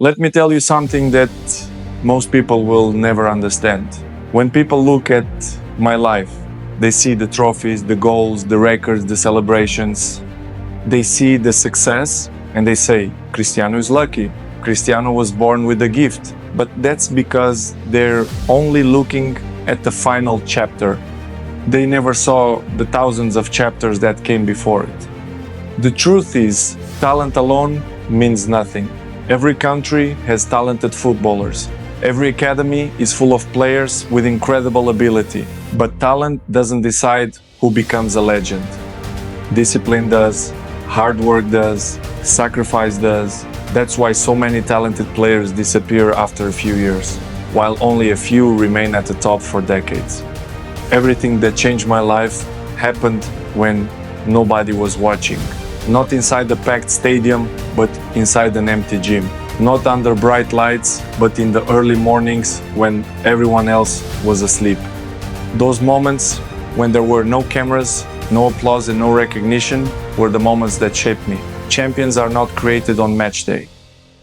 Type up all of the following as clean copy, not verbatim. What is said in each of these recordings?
Let me tell you something that most people will never understand. When people look at my life, they see the trophies, the goals, the records, the celebrations. They see the success and they say, Cristiano is lucky. Cristiano was born with a gift. But that's because they're only looking at the final chapter. They never saw the thousands of chapters that came before it. The truth is, talent alone means nothing. Every country has talented footballers. Every academy is full of players with incredible ability. But talent doesn't decide who becomes a legend. Discipline does, hard work does, sacrifice does. That's why so many talented players disappear after a few years, while only a few remain at the top for decades. Everything that changed my life happened when nobody was watching. Not inside the packed stadium, but inside an empty gym. Not under bright lights, but in the early mornings when everyone else was asleep. Those moments when there were no cameras, no applause and no recognition were the moments that shaped me. Champions are not created on match day.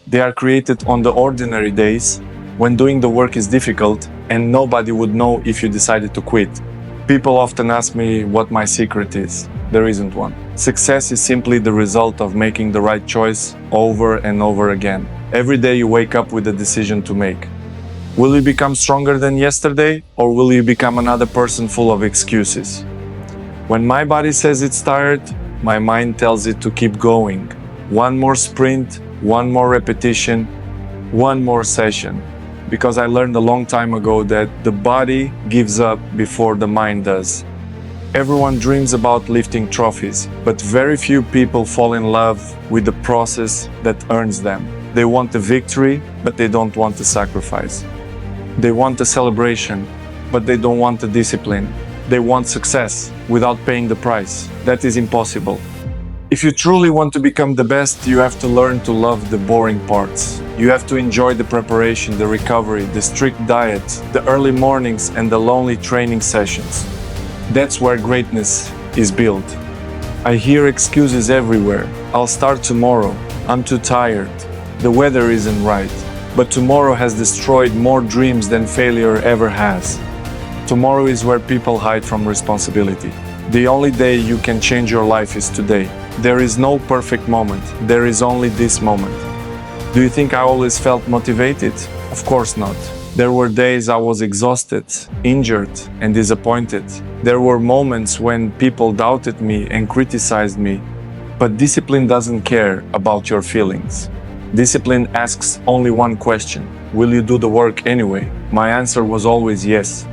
They are created on the ordinary days when doing the work is difficult and nobody would know if you decided to quit. People often ask me what my secret is. There isn't one. Success is simply the result of making the right choice over and over again. Every day you wake up with a decision to make. Will you become stronger than yesterday, or will you become another person full of excuses? When my body says it's tired, my mind tells it to keep going. One more sprint, one more repetition, one more session. Because I learned a long time ago that the body gives up before the mind does. Everyone dreams about lifting trophies, but very few people fall in love with the process that earns them. They want the victory, but they don't want the sacrifice. They want the celebration, but they don't want the discipline. They want success without paying the price. That is impossible. If you truly want to become the best, you have to learn to love the boring parts. You have to enjoy the preparation, the recovery, the strict diet, the early mornings, and the lonely training sessions. That's where greatness is built. I hear excuses everywhere. I'll start tomorrow. I'm too tired. The weather isn't right. But tomorrow has destroyed more dreams than failure ever has. Tomorrow is where people hide from responsibility. The only day you can change your life is today. There is no perfect moment. There is only this moment. Do you think I always felt motivated? Of course not. There were days I was exhausted, injured, and disappointed. There were moments when people doubted me and criticized me. But discipline doesn't care about your feelings. Discipline asks only one question: will you do the work anyway? My answer was always yes.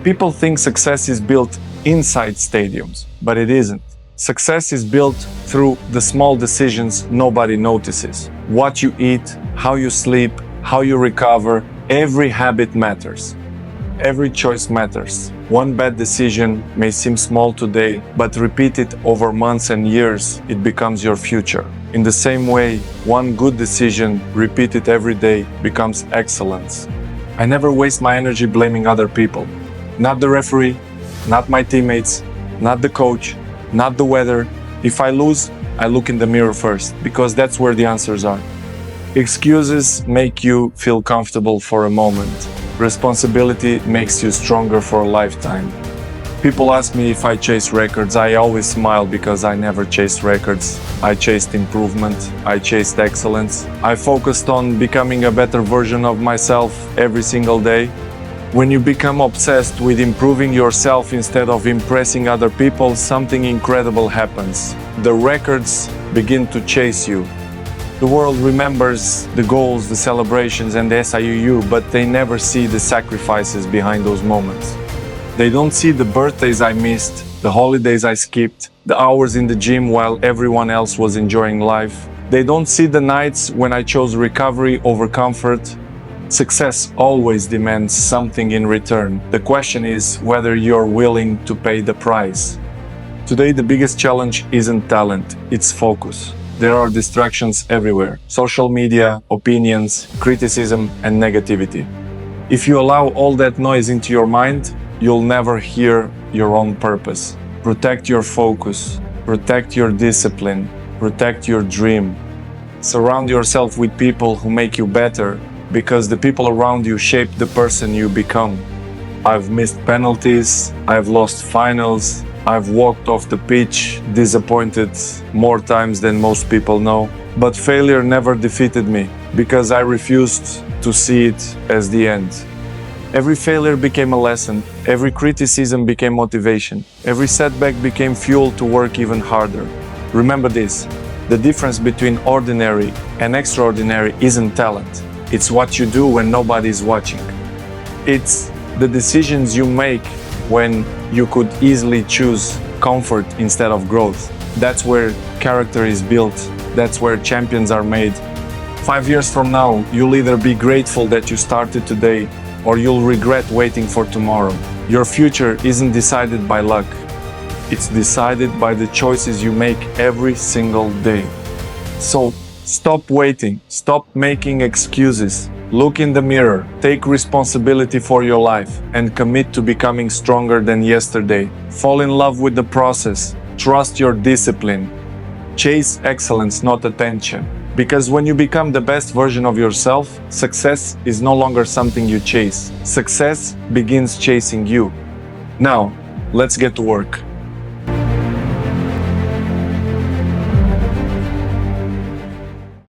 People think success is built inside stadiums, but it isn't. Success is built through the small decisions nobody notices. What you eat, how you sleep, how you recover, every habit matters. Every choice matters. One bad decision may seem small today, but repeat it over months and years, it becomes your future. In the same way, one good decision, repeated every day, becomes excellence. I never waste my energy blaming other people. Not the referee, not my teammates, not the coach, not the weather. If I lose, I look in the mirror first, because that's where the answers are. Excuses make you feel comfortable for a moment. Responsibility makes you stronger for a lifetime. People ask me if I chase records. I always smile because I never chased records. I chased improvement. I chased excellence. I focused on becoming a better version of myself every single day. When you become obsessed with improving yourself instead of impressing other people, something incredible happens. The records begin to chase you. The world remembers the goals, the celebrations, and the SIUU, but they never see the sacrifices behind those moments. They don't see the birthdays I missed, the holidays I skipped, the hours in the gym while everyone else was enjoying life. They don't see the nights when I chose recovery over comfort. Success always demands something in return. The question is whether you're willing to pay the price. Today, the biggest challenge isn't talent, it's focus. There are distractions everywhere: social media, opinions, criticism, and negativity. If you allow all that noise into your mind, you'll never hear your own purpose. Protect your focus, protect your discipline, protect your dream. Surround yourself with people who make you better, because the people around you shape the person you become. I've missed penalties, I've lost finals, I've walked off the pitch, disappointed more times than most people know. But failure never defeated me, because I refused to see it as the end. Every failure became a lesson, every criticism became motivation, every setback became fuel to work even harder. Remember this, the difference between ordinary and extraordinary isn't talent. It's what you do when nobody's watching. It's the decisions you make when you could easily choose comfort instead of growth. That's where character is built. That's where champions are made. 5 years from now, you'll either be grateful that you started today, or you'll regret waiting for tomorrow. Your future isn't decided by luck. It's decided by the choices you make every single day. So, stop waiting. Stop making excuses. Look in the mirror, take responsibility for your life, and commit to becoming stronger than yesterday. Fall in love with the process. Trust your discipline. Chase excellence, not attention. Because when you become the best version of yourself, success is no longer something you chase. Success begins chasing you. Now, let's get to work.